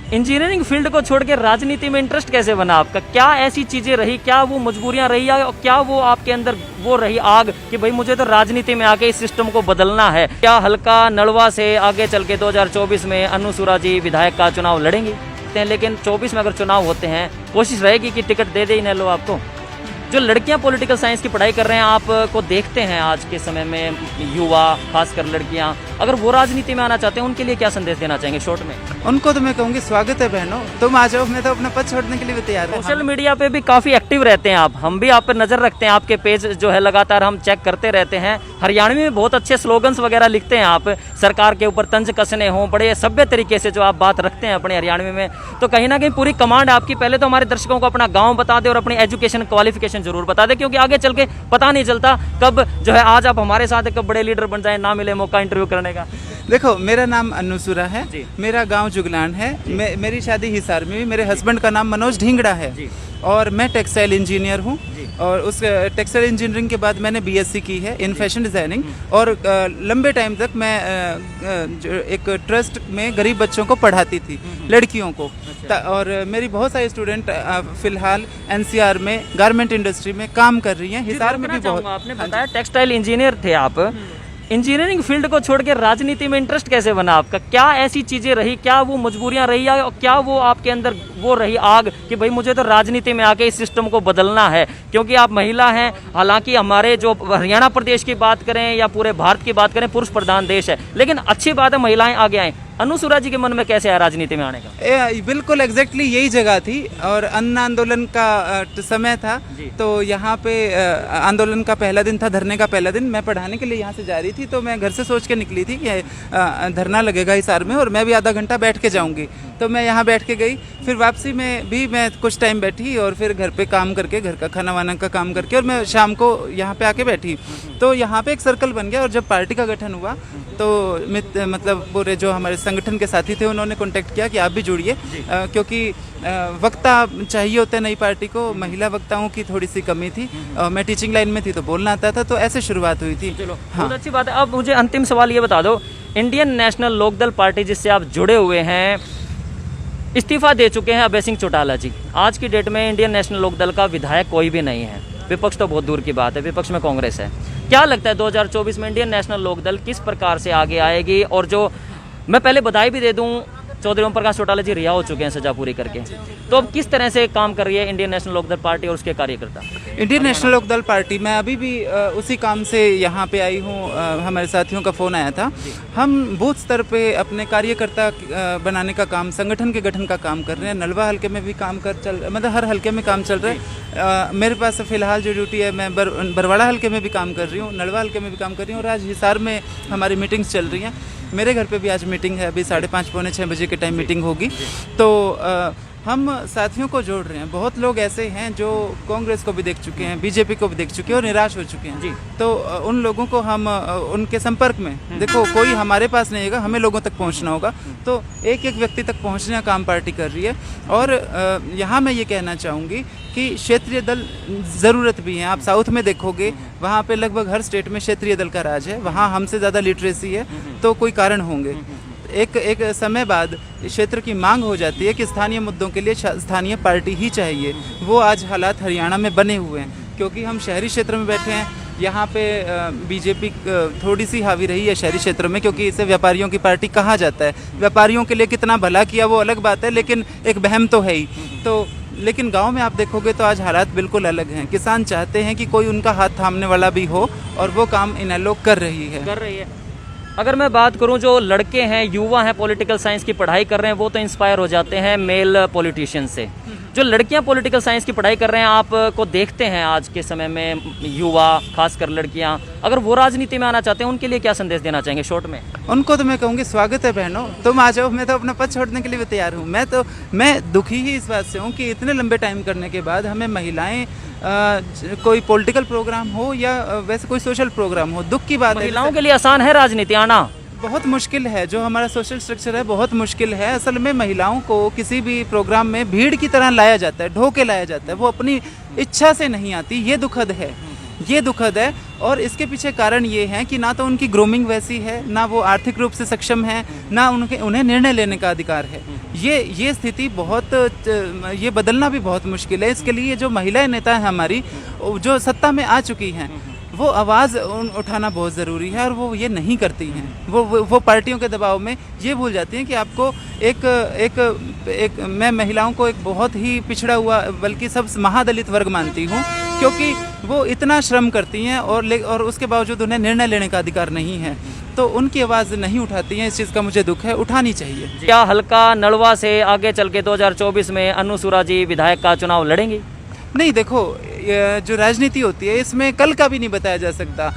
Engineering field को छोड़ के राजनीति में इंटरेस्ट कैसे बना आपका? क्या ऐसी चीजें रही, क्या वो मजबूरियां रही या क्या वो आपके अंदर वो रही आग कि भाई मुझे तो राजनीति में आके इस सिस्टम को बदलना है? क्या हल्का नलवा से आगे चल के 2024 में अनुसुरा जी विधायक का चुनाव लड़ेंगे? लेकिन 24 में अगर चुनाव होते हैं कोशिश रहेगी कि टिकट दे दे इनेलो आपको। जो लड़कियां पॉलिटिकल साइंस की पढ़ाई कर रहे हैं, आपको देखते हैं आज के समय में युवा, खासकर लड़कियां, अगर वो राजनीति में आना चाहते हैं उनके लिए क्या संदेश देना चाहेंगे शॉर्ट में? उनको तो मैं कहूँगी स्वागत है बहनों, तुम आ जाओ, मैं तो अपना पद छोड़ने के लिए भी तैयार हूँ। सोशल मीडिया पे भी काफी एक्टिव रहते हैं आप, हम भी आप पर नजर रखते हैं, आपके पेज जो है लगातार हम चेक करते रहते हैं। हरियाणवी में बहुत अच्छे स्लोगन्स वगैरह लिखते हैं आप, सरकार के ऊपर तंज कसने हों, बड़े सभ्य तरीके से जो आप बात रखते हैं अपने हरियाणवी में, तो कहीं ना कहीं पूरी कमांड आपकी। पहले तो हमारे दर्शकों को अपना गाँव बता दे और अपनी एजुकेशन क्वालिफिकेशन जरूर बता दे, क्योंकि आगे चल के पता नहीं चलता कब जो है आज आप हमारे साथ कब बड़े लीडर बन जाए, ना मिले मौका इंटरव्यू करने का। देखो, मेरा नाम अनुसुरा है, मेरा गांव जुगलान है, मेरी शादी हिसार में हुई, मेरे हस्बैंड का नाम मनोज ढींगड़ा है और मैं टेक्सटाइल इंजीनियर हूँ। और उस टेक्सटाइल इंजीनियरिंग के बाद मैंने बीएससी की है इन फैशन डिज़ाइनिंग और लंबे टाइम तक मैं एक ट्रस्ट में गरीब बच्चों को पढ़ाती थी, लड़कियों को। और मेरी बहुत सारी स्टूडेंट फिलहाल एनसीआर में गारमेंट इंडस्ट्री में काम कर रही हैं। हिसार में भी बहुत। आपने बताया टेक्सटाइल इंजीनियर थे आप, इंजीनियरिंग फील्ड को छोड़ के राजनीति में इंटरेस्ट कैसे बना आपका? क्या ऐसी चीजें रही, क्या वो मजबूरियां रही या क्या वो आपके अंदर वो रही आग कि भाई मुझे तो राजनीति में आके इस सिस्टम को बदलना है? क्योंकि आप महिला हैं, हालांकि हमारे जो हरियाणा प्रदेश की बात करें या पूरे भारत की बात करें, पुरुष प्रधान देश है, लेकिन अच्छी बात है महिलाएं आगे आए। अनुसुरा जी के मन में कैसे आया राजनीति में आने का? बिल्कुल एग्जैक्टली यही जगह थी और अन्न आंदोलन का समय था, तो यहाँ पे आंदोलन का पहला दिन था, धरने का पहला दिन। मैं पढ़ाने के लिए यहाँ से जा रही थी, तो मैं घर से सोच के निकली थी कि धरना लगेगा हिसार में और मैं भी आधा घंटा बैठ के जाऊँगी, तो मैं यहाँ बैठ के गई। फिर वापसी में भी मैं कुछ टाइम बैठी और फिर घर पे काम करके, घर का खाना वाना का काम करके, और मैं शाम को यहाँ पे आके बैठी। तो यहाँ पे एक सर्कल बन गया और जब पार्टी का गठन हुआ तो मतलब पूरे जो हमारे संगठन के साथी थे उन्होंने कांटेक्ट किया कि आप भी जुड़िए, क्योंकि वक्ता चाहिए होते नई पार्टी को। महिला वक्ताओं की थोड़ी सी कमी थी, मैं टीचिंग लाइन में थी तो बोलना आता था, तो ऐसे शुरुआत हुई थी। चलो, बहुत अच्छी बात है। अब मुझे अंतिम सवाल ये बता दो, इंडियन नेशनल लोकदल पार्टी जिससे आप जुड़े हुए हैं, इस्तीफा दे चुके हैं अभय सिंह चौटाला जी। आज की डेट में इंडियन नेशनल लोकदल का विधायक कोई भी नहीं है, विपक्ष तो बहुत दूर की बात है, विपक्ष में कांग्रेस है। क्या लगता है 2024 में इंडियन नेशनल लोकदल किस प्रकार से आगे आएगी? और जो मैं पहले बधाई भी दे दूं, चौधरी ओम प्रकाश चौटाला जी रिहा हो चुके हैं सजा पूरी करके, तो अब किस तरह से काम कर रही है इंडियन नेशनल लोकदल पार्टी और उसके कार्यकर्ता? इंडियन नेशनल लोकदल पार्टी, मैं अभी भी उसी काम से यहाँ पे आई हूँ। हमारे साथियों का फ़ोन आया था। हम बूथ स्तर पे अपने कार्यकर्ता बनाने का काम, संगठन के गठन का काम कर रहे हैं। नलवा हल्के में भी काम मतलब हर हल्के में काम चल रहा है। मेरे पास फिलहाल जो ड्यूटी है, मैं बरवाड़ा हल्के में भी काम कर रही हूँ, नलवा हल्के में भी काम कर रही हूँ और आज हिसार में हमारी मीटिंग्स चल रही हैं। मेरे घर पे भी आज मीटिंग है, अभी 5:30 पौने 6 बजे के टाइम मीटिंग होगी। तो हम साथियों को जोड़ रहे हैं। बहुत लोग ऐसे हैं जो कांग्रेस को भी देख चुके हैं, बीजेपी को भी देख चुके हैं और निराश हो चुके हैं जी। तो उन लोगों को हम उनके संपर्क में, देखो कोई हमारे पास नहीं होगा, हमें लोगों तक पहुंचना होगा, तो एक एक व्यक्ति तक पहुंचने का काम पार्टी कर रही है। और यहाँ मैं ये कहना चाहूँगी कि क्षेत्रीय दल ज़रूरत भी हैं। आप साउथ में देखोगे, वहाँ पे लगभग हर स्टेट में क्षेत्रीय दल का राज है, वहाँ हमसे ज़्यादा लिटरेसी है, तो कोई कारण होंगे। एक समय बाद क्षेत्र की मांग हो जाती है कि स्थानीय मुद्दों के लिए स्थानीय पार्टी ही चाहिए। वो आज हालात हरियाणा में बने हुए हैं, क्योंकि हम शहरी क्षेत्र में बैठे हैं। यहाँ पे बीजेपी थोड़ी सी हावी रही है शहरी क्षेत्र में, क्योंकि इसे व्यापारियों की पार्टी कहा जाता है। व्यापारियों के लिए कितना भला किया वो अलग बात है, लेकिन एक वहम तो है ही। तो लेकिन गांव में आप देखोगे तो आज हालात बिल्कुल अलग हैं। किसान चाहते हैं कि कोई उनका हाथ थामने वाला भी हो, और वो काम इनेलो कर रही है। अगर मैं बात करूं, जो लड़के हैं, युवा हैं, पॉलिटिकल साइंस की पढ़ाई कर रहे हैं, वो तो इंस्पायर हो जाते हैं मेल पॉलिटिशियन से। जो लड़कियां पॉलिटिकल साइंस की पढ़ाई कर रहे हैं, आपको देखते हैं आज के समय में युवा, खासकर लड़कियां, अगर वो राजनीति में आना चाहते हैं उनके लिए क्या संदेश देना चाहेंगे शॉर्ट में? उनको तो मैं कहूँगी स्वागत है बहनों, तुम आ जाओ, मैं तो अपना पद छोड़ने के लिए भी तैयार हूँ। मैं दुखी ही इस बात से हूँ कि इतने लंबे टाइम करने के बाद हमें महिलाएं, कोई पॉलिटिकल प्रोग्राम हो या वैसे कोई सोशल प्रोग्राम हो, दुख की बात है। महिलाओं के लिए आसान है राजनीति आना? बहुत मुश्किल है। जो हमारा सोशल स्ट्रक्चर है बहुत मुश्किल है। असल में महिलाओं को किसी भी प्रोग्राम में भीड़ की तरह लाया जाता है, ढो के लाया जाता है, वो अपनी इच्छा से नहीं आती, ये दुखद है। ये दुखद है। और इसके पीछे कारण ये है कि ना तो उनकी ग्रूमिंग वैसी है, ना वो आर्थिक रूप से सक्षम है, ना उन्हें निर्णय लेने का अधिकार है। ये स्थिति बहुत ये बदलना भी बहुत मुश्किल है। इसके लिए जो महिला नेता हैं हमारी, जो सत्ता में आ चुकी हैं, वो आवाज़ उठाना बहुत ज़रूरी है और वो ये नहीं करती हैं। वो पार्टियों के दबाव में ये भूल जाती हैं कि आपको एक मैं महिलाओं को एक बहुत ही पिछड़ा हुआ, बल्कि सब महादलित वर्ग मानती हूँ, क्योंकि वो इतना श्रम करती हैं और उसके बावजूद उन्हें निर्णय लेने का अधिकार नहीं है, तो उनकी आवाज़ नहीं उठाती हैं। इस चीज़ का मुझे दुख है, उठानी चाहिए। क्या हल्का नलवा से आगे चल के 2024 में अन्नू सूरा जी विधायक का चुनाव लड़ेंगी? नहीं, देखो, जो राजनीति होती है इसमें कल का भी नहीं बताया जा सकता।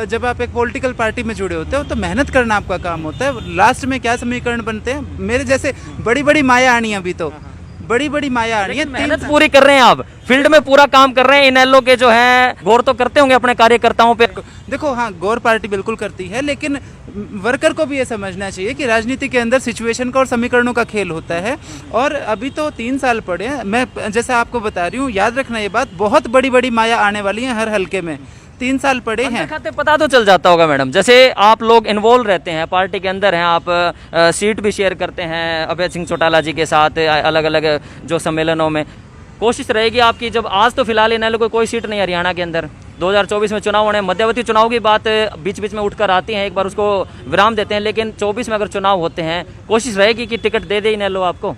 जब आप एक पॉलिटिकल पार्टी में जुड़े होते हो तो मेहनत करना आपका काम होता है। लास्ट में क्या समीकरण बनते हैं, मेरे जैसे बड़ी बड़ी माया आनी, अभी तो बड़ी बड़ी माया आ रही है। मेहनत पूरी कर रहे हैं आप, फील्ड में पूरा काम कर रहे हैं। इनेलो के जो है गौर तो करते होंगे अपने कार्यकर्ताओं पे। देखो, हाँ, गौर पार्टी बिल्कुल करती है, लेकिन वर्कर को भी ये समझना चाहिए कि राजनीति के अंदर सिचुएशन का और समीकरणों का खेल होता है। और अभी तो 3 साल पड़े हैं। मैं जैसा आपको बता रही हूँ, याद रखना ये बात, बहुत बड़ी बड़ी माया आने वाली है हर हल्के में। 3 साल पड़े हैं। खाते पता तो चल जाता होगा मैडम, जैसे आप लोग इन्वॉल्व रहते हैं, पार्टी के अंदर हैं आप, सीट भी शेयर करते हैं अभय सिंह चौटाला जी के साथ अलग अलग जो सम्मेलनों में। कोशिश रहेगी आपकी, जब आज तो फिलहाल इन्हें कोई सीट नहीं हरियाणा के अंदर, 2024 में चुनाव होने, मध्यवर्ती चुनाव की बात बीच बीच में उठकर आती हैं, एक बार उसको विराम देते हैं, लेकिन 24 में अगर चुनाव होते हैं, कोशिश रहेगी कि टिकट दे दे इनेलो आपको?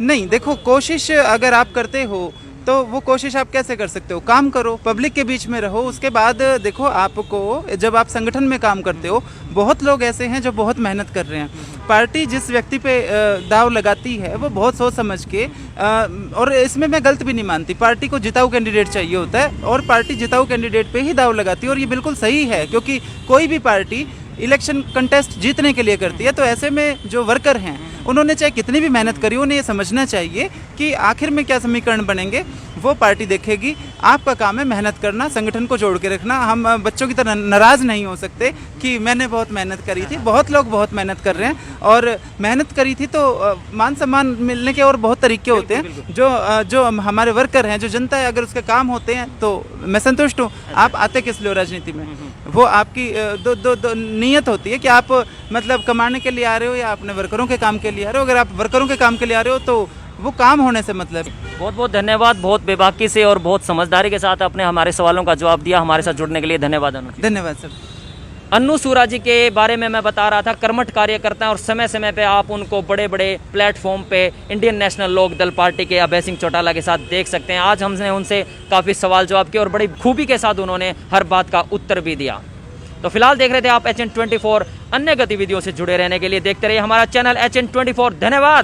नहीं, देखो, कोशिश अगर आप करते हो तो वो कोशिश आप कैसे कर सकते हो? काम करो, पब्लिक के बीच में रहो। उसके बाद देखो, आपको जब आप संगठन में काम करते हो, बहुत लोग ऐसे हैं जो बहुत मेहनत कर रहे हैं। पार्टी जिस व्यक्ति पे दाव लगाती है वो बहुत सोच समझ के, और इसमें मैं गलत भी नहीं मानती, पार्टी को जिताऊ कैंडिडेट चाहिए होता है और पार्टी जिताऊ कैंडिडेट पे ही दाव लगाती है, और ये बिल्कुल सही है, क्योंकि कोई भी पार्टी इलेक्शन कंटेस्ट जीतने के लिए करती है। तो ऐसे में जो वर्कर हैं, उन्होंने चाहे कितनी भी मेहनत करी, उन्हें ये समझना चाहिए कि आखिर में क्या समीकरण बनेंगे वो पार्टी देखेगी। आपका काम है मेहनत करना, संगठन को जोड़ के रखना। हम बच्चों की तरह नाराज़ नहीं हो सकते कि मैंने बहुत मेहनत करी थी। बहुत लोग बहुत मेहनत कर रहे हैं, और मेहनत करी थी तो मान सम्मान मिलने के और बहुत तरीके होते हैं। जो हमारे वर्कर हैं, जो जनता है, अगर उसके काम होते हैं तो मैं संतुष्ट हूँ। आप आते किस लिए हो राजनीति में? वो आपकी दो नीयत होती है कि आप मतलब कमाने के लिए आ रहे हो या अपने वर्करों के काम के लिए आ रहे हो। अगर आप वर्करों के काम के लिए आ रहे हो तो वो काम होने से मतलब। बहुत बहुत धन्यवाद, बहुत बेबाकी से और बहुत समझदारी के साथ आपने हमारे सवालों का जवाब दिया। हमारे साथ जुड़ने के लिए धन्यवाद अनु। धन्यवाद सर। अन्नू सूरा जी के बारे में मैं बता रहा था, कर्मठ कार्यकर्ता, और समय समय पे आप उनको बड़े बड़े प्लेटफॉर्म पे इंडियन नेशनल लोक दल पार्टी के अभय सिंह चौटाला के साथ देख सकते हैं। आज हमने उनसे काफ़ी सवाल जवाब किए और बड़ी खूबी के साथ उन्होंने हर बात का उत्तर भी दिया। तो फिलहाल देख रहे थे आप HN24। अन्य गतिविधियों से जुड़े रहने के लिए देखते रहिए हमारा चैनल HN24। धन्यवाद।